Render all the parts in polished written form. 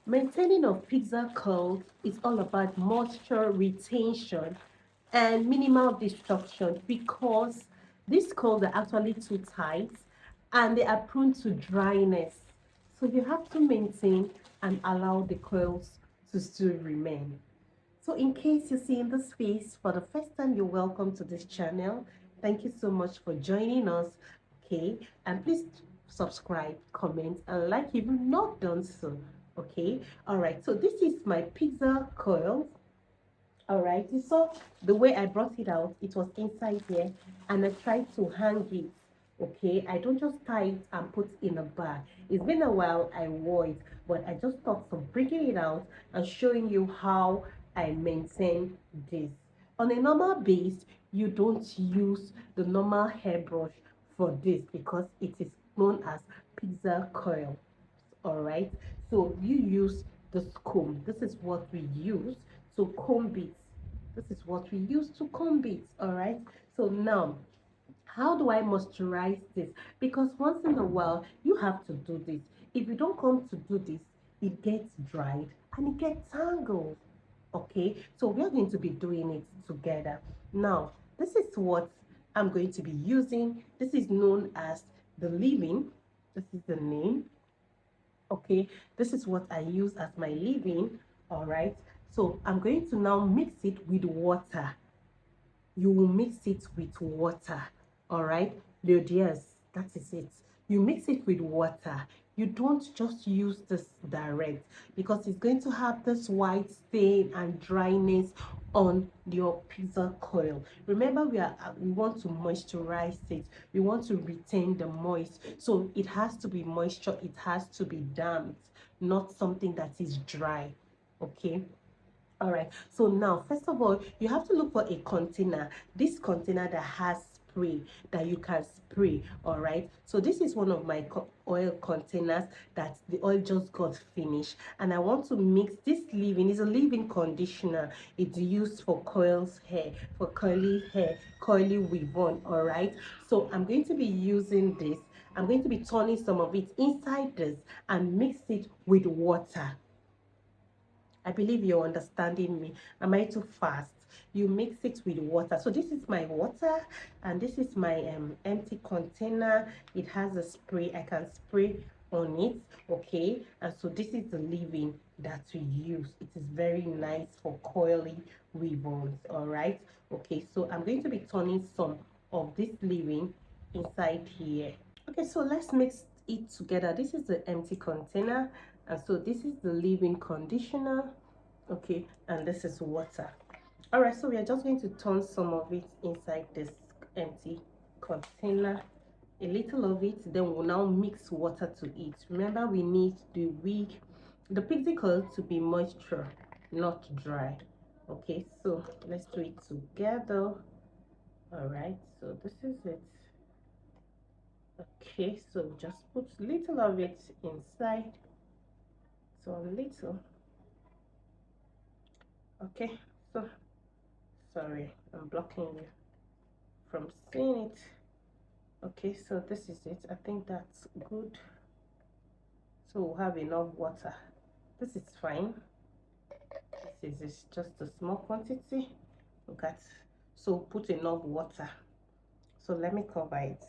Maintaining of pizza curls is all about moisture retention and minimal destruction because these curls are actually too tight and they are prone to dryness. So you have to maintain and allow the curls to still remain. So in case you're seeing this face for the first time, you're welcome to this channel. Thank you so much for joining us. Okay, and please subscribe, comment, and like if you've not done so. Okay, all right. So this is my pizza coil. All right, you saw the way I brought it out. It was inside here, and I tried to hang it. Okay, I don't just tie it and put in a bag. It's been a while I wore it, but I just thought of bringing it out and showing you how I maintain this. On a normal base, you don't use the normal hairbrush for this because it is known as pizza coil. All right, so you use this comb. This is what we use to comb it. This is what we use to comb it. All right, so now how do I moisturize this? Because once in a while you have to do this. If you don't come to do this, it gets dried and it gets tangled. Okay, so we are going to be doing it together. Now this is what I'm going to be using. This is known as the leave-in. This is the name. Okay, this is what I use as my leave-in. All right, so I'm going to now mix it with water. You will mix it with water. All right, yes, that is it. You mix it with water. You don't just use this direct because it's going to have this white stain and dryness on your pizza coil. Remember, we want to moisturize it. We want to retain the moist, so it has to be moisture. It has to be damp, not something that is dry. Okay, all right, so now first of all you have to look for a container, this container that has spray that you can spray. All right, so this is one of my oil containers that the oil just got finished, and I want to mix this leave-in. Is a leave-in conditioner. It's used for coils hair, for curly hair, curly weave on. All right, so I'm going to be using this. I'm going to be turning some of it inside this and mix it with water. I believe you're understanding me. Am I too fast? You mix it with water. So this is my water, and this is my empty container. It has a spray. I can spray on it. Okay, and so this is the leave-in that we use. It is very nice for coily weave-ons. All right. Okay, so I'm going to be turning some of this leave-in inside here. Okay, so let's mix it together. This is the empty container, and so this is the leave-in conditioner. Okay, and this is water. All right, so we are just going to turn some of it inside this empty container, a little of it, then we'll now mix water to it. Remember, we need the pixie coil to be moisture, not dry. Okay, so let's do it together. All right, so this is it. Okay, so just put little of it inside, so a little. Okay, so sorry, I'm blocking you from seeing it. Okay, so this is it. I think that's good. So we'll have enough water. This is fine. This is just a small quantity. Look at, so put enough water. So let me cover it.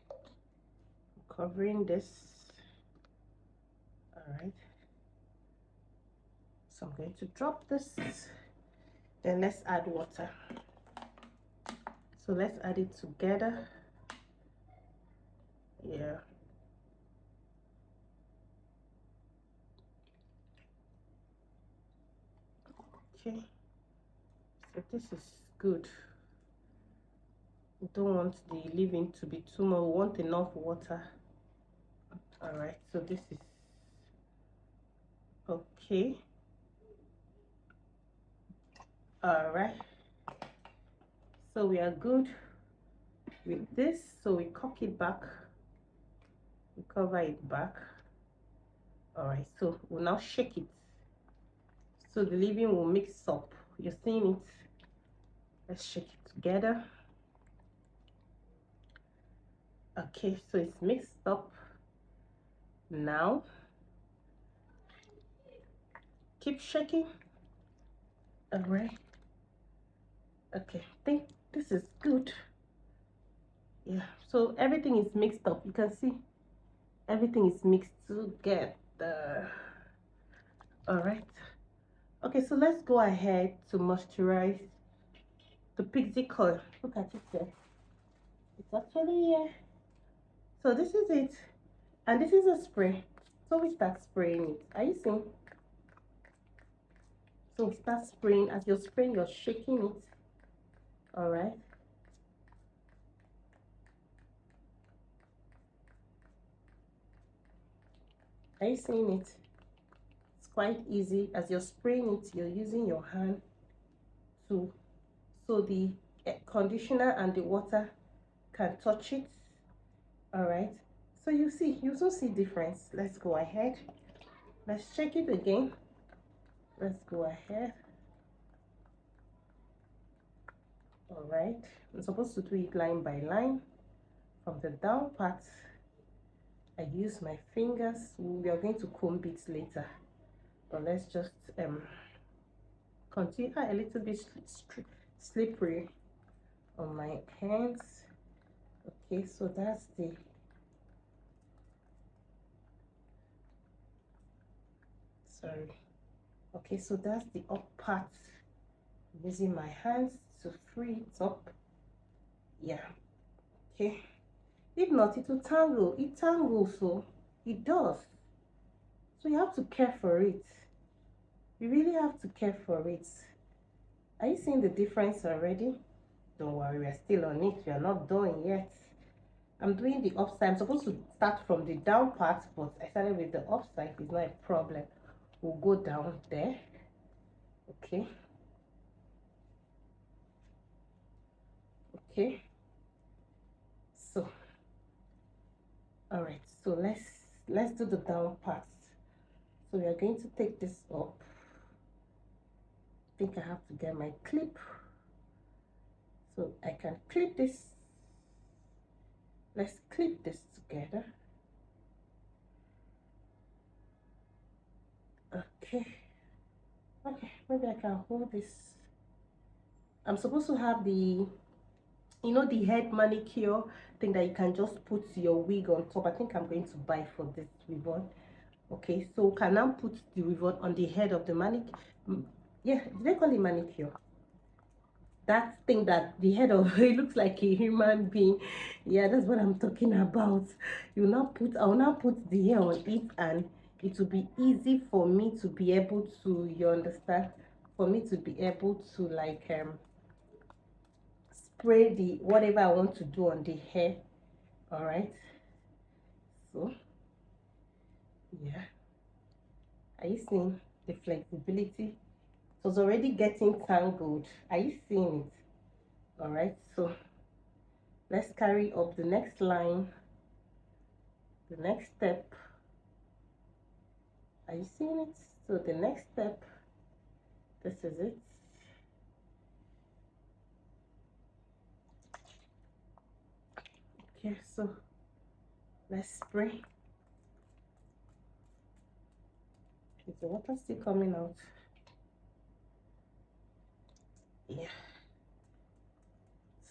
I'm covering this. All right, so I'm going to drop this, then let's add water. So let's add it together. Yeah, okay, so this is good. We don't want the leave-in to be too much. We want enough water. All right, so this is okay. All right, so we are good with this. So we cock it back, we cover it back. All right, so we'll now shake it so the leave-in will mix up. You're seeing it. Let's shake it together. Okay, so it's mixed up now. keep shaking. All right. Okay, I think this is good. Yeah, so everything is mixed up. You can see everything is mixed together. All right. Okay, so let's go ahead to moisturize the pixie coil. Look at it there. It's actually here. So this is it. And this is a spray. So we start spraying it. Are you seeing? So we start spraying. As you're spraying, you're shaking it. All right. Are you seeing it? It's quite easy. As you're spraying it, you're using your hand to, so the conditioner and the water can touch it. All right. So you see, you also see difference. Let's go ahead. Let's check it again. Let's go ahead. All right. I'm supposed to do it line by line. From the down part, I use my fingers. We are going to comb it later. But let's just continue a little bit slippery on my hands. Okay, so that's the okay, so that's the up part. Using my hands to free it up. Yeah. Okay. If not, it will tangle. It tangles, so it does. So you have to care for it. You really have to care for it. Are you seeing the difference already? Don't worry, we're still on it. We are not done yet. I'm doing the upside. I'm supposed to start from the down part, but I started with the upside. It's not a problem. We'll go down there. Okay. Okay. So, all right. So let's do the down part. So we are going to take this up. I think I have to get my clip so I can clip this. Let's clip this together. Okay. Okay, maybe I can hold this. I'm supposed to have the, you know, the head manicure thing that you can just put your wig on top. I think I'm going to buy for this ribbon. Okay, so can I put the ribbon on the head of the manicure? Yeah, they call it manicure. That thing that the head of it looks like a human being. Yeah, that's what I'm talking about. I'll now put the hair on it, and it will be easy for me to be able to, you understand, for me to be able to like spray the whatever I want to do on the hair. All right, so yeah, are you seeing the flexibility? It was already getting tangled. Are you seeing it? All right, so let's carry up the next line, the next step. Are you seeing it? So the next step, this is it. Okay, so let's spray. Is the water still coming out? Yeah.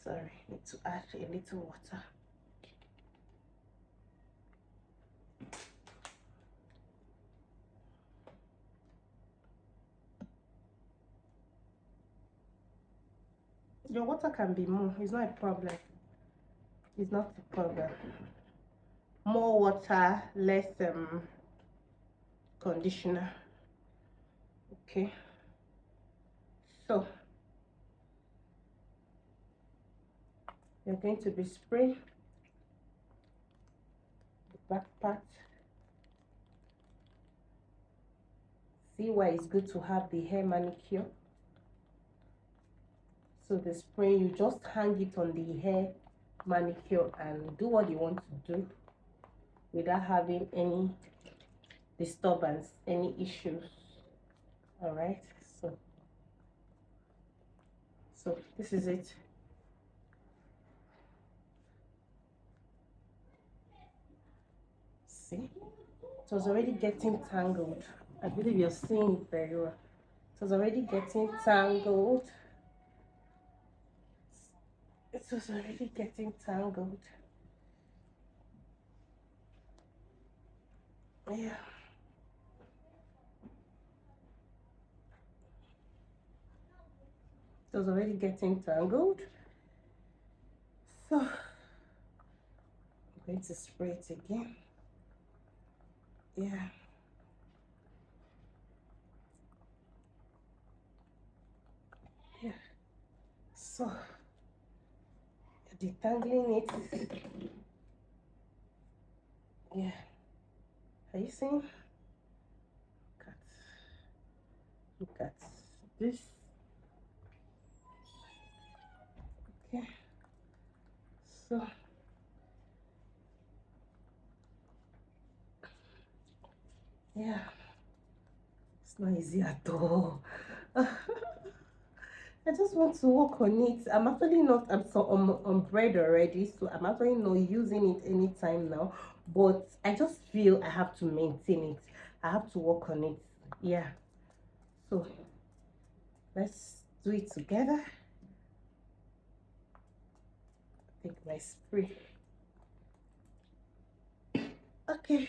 Sorry, need to add a little water. Your water can be more. It's not a problem. It's not a problem. More water, less conditioner. Okay. So you're going to be spraying the back part. See why it's good to have the hair manicure. So the spray, you just hang it on the hair manicure and do what you want to do without having any disturbance, any issues. All right, so this is it. See, it was already getting tangled. I believe you're seeing it very well. It was already getting tangled. It was already getting tangled. Yeah. It was already getting tangled. So I'm going to spray it again. Yeah. Yeah. So detangling it. Yeah. Are you seeing? Look at this. Okay. So yeah, it's not easy at all. I just want to work on it. I'm actually not, I'm so on bread already, so I'm actually not using it anytime now. But I just feel I have to maintain it. I have to work on it. Yeah. So let's do it together. Take my spray. Okay.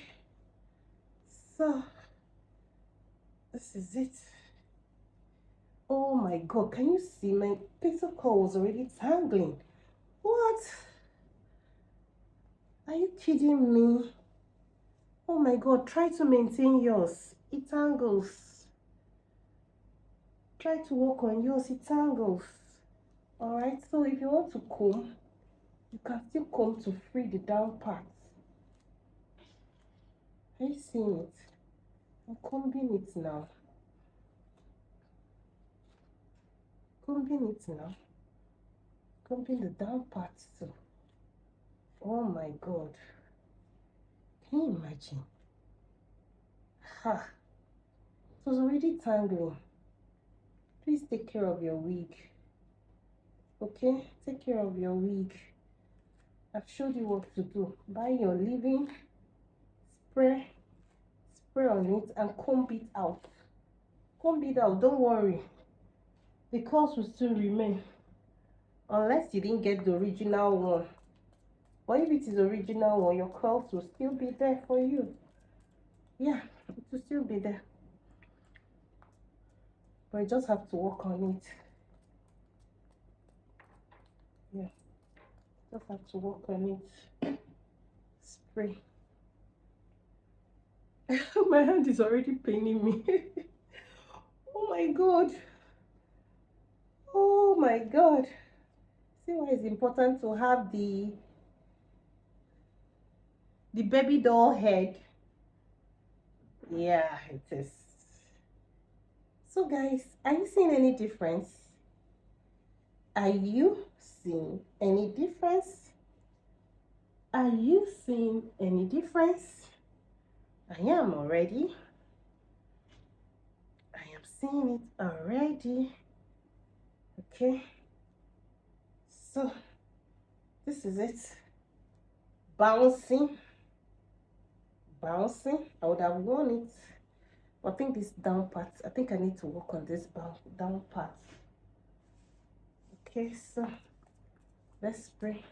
So this is it. Oh my god, can you see my pixel cord was already tangling? What? Are you kidding me? Oh my god, try to maintain yours. It tangles. Try to work on yours, it tangles. Alright, so if you want to comb, you can still comb to free the down parts. Are you seeing it? I'm combing it now. Combing it now. Combing the down parts too. Oh my god. Can you imagine? Ha! It was already tangling. Please take care of your wig. Okay? Take care of your wig. I've showed you what to do. Buy your leave-in, spray on it, and comb it out. Comb it out, don't worry. The curls will still remain. Unless you didn't get the original one. But if it is original one, your curls will still be there for you. Yeah, it will still be there. But you just have to work on it. Yeah, just have to work on it. Spray. My hand is already paining me. Oh my god. Oh my god. See why it's important to have the baby doll head. Yeah, it is. So guys, are you seeing any difference? Are you seeing any difference? Are you seeing any difference? I am already. I am seeing it already. Okay. So this is it. Bouncing. Bouncing. I would have worn it. I think this down part, I think I need to work on this down part. Okay, so let's spray.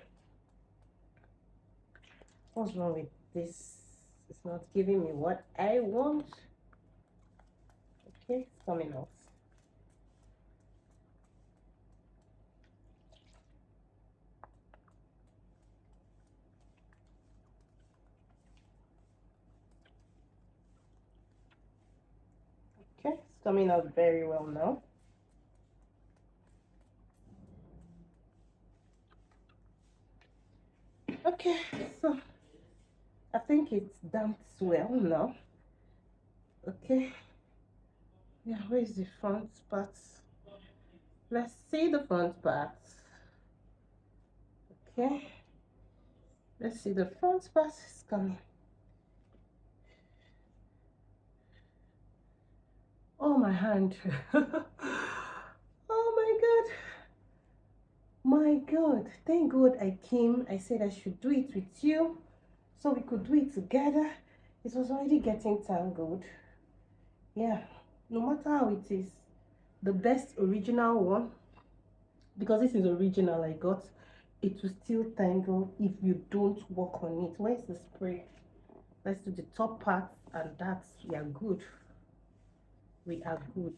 What's wrong with this? It's not giving me what I want. Okay, it's coming out. Okay, it's coming out very well now. Okay, so I think it's damped well now. Okay, yeah, where is the front part? Let's see the front part. Okay, let's see the front part is coming. Oh, my hand. Oh my god. My god, thank god I came. I said I should do it with you so we could do it together. It was already getting tangled. Yeah, no matter how it is, the best original one, because this is original I got, it will still tangle if you don't work on it. Where's the spray? Let's do the top part, and that's, we are good. We are good.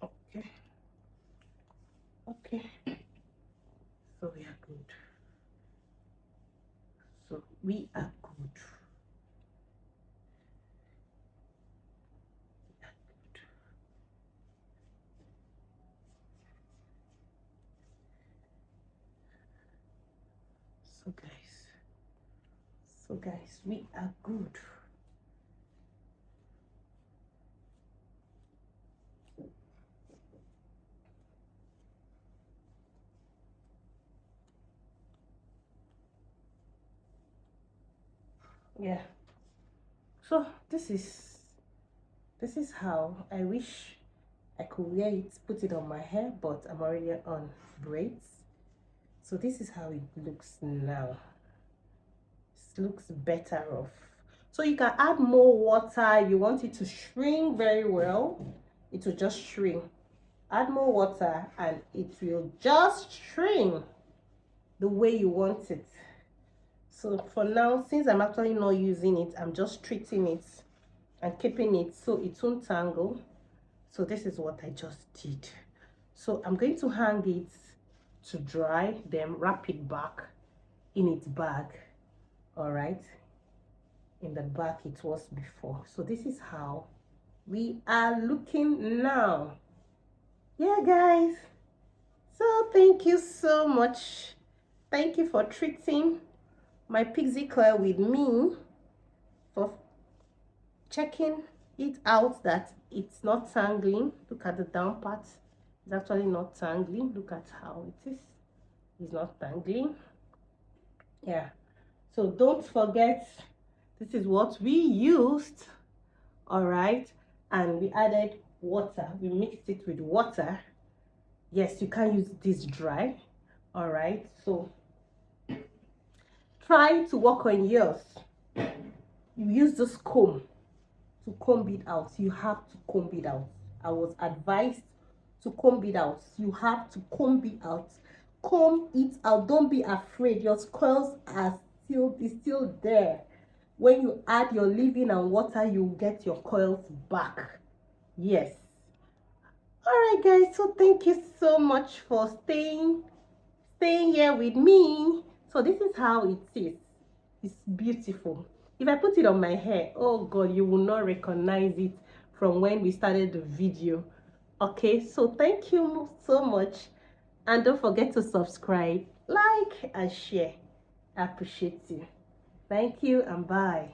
Okay. Okay. So we are good. So we are good. So guys, we are good. Yeah. So this is how I wish I could wear it, put it on my hair, but I'm already on braids. So this is how it looks now. It looks better off. So you can add more water. You want it to shrink very well, it will just shrink. Add more water and it will just shrink the way you want it. So for now, since I'm actually not using it, I'm just treating it and keeping it so it won't tangle. So this is what I just did. So I'm going to hang it to dry, then wrap it back in its bag. All right, in the back it was before. So this is how we are looking now. Yeah, guys, so thank you so much. Thank you for treating my pixie coil with me, for checking it out that it's not tangling. Look at the down part, it's actually not tangling. Look at how it is, it's not tangling. Yeah, so don't forget, this is what we used. All right, and we added water, we mixed it with water. Yes, you can use this dry. All right, so try to work on yours. You use this comb to comb it out. You have to comb it out. I was advised to comb it out. You have to comb it out. Comb it out. Don't be afraid. Your coils are still there. When you add your leave-in and water, you get your coils back. Yes. All right, guys. So thank you so much for staying here with me. So this is how it is. It's beautiful. If I put it on my hair, oh god, you will not recognize it from when we started the video. Okay, so thank you so much, and don't forget to subscribe, like and share. I appreciate you. Thank you and bye.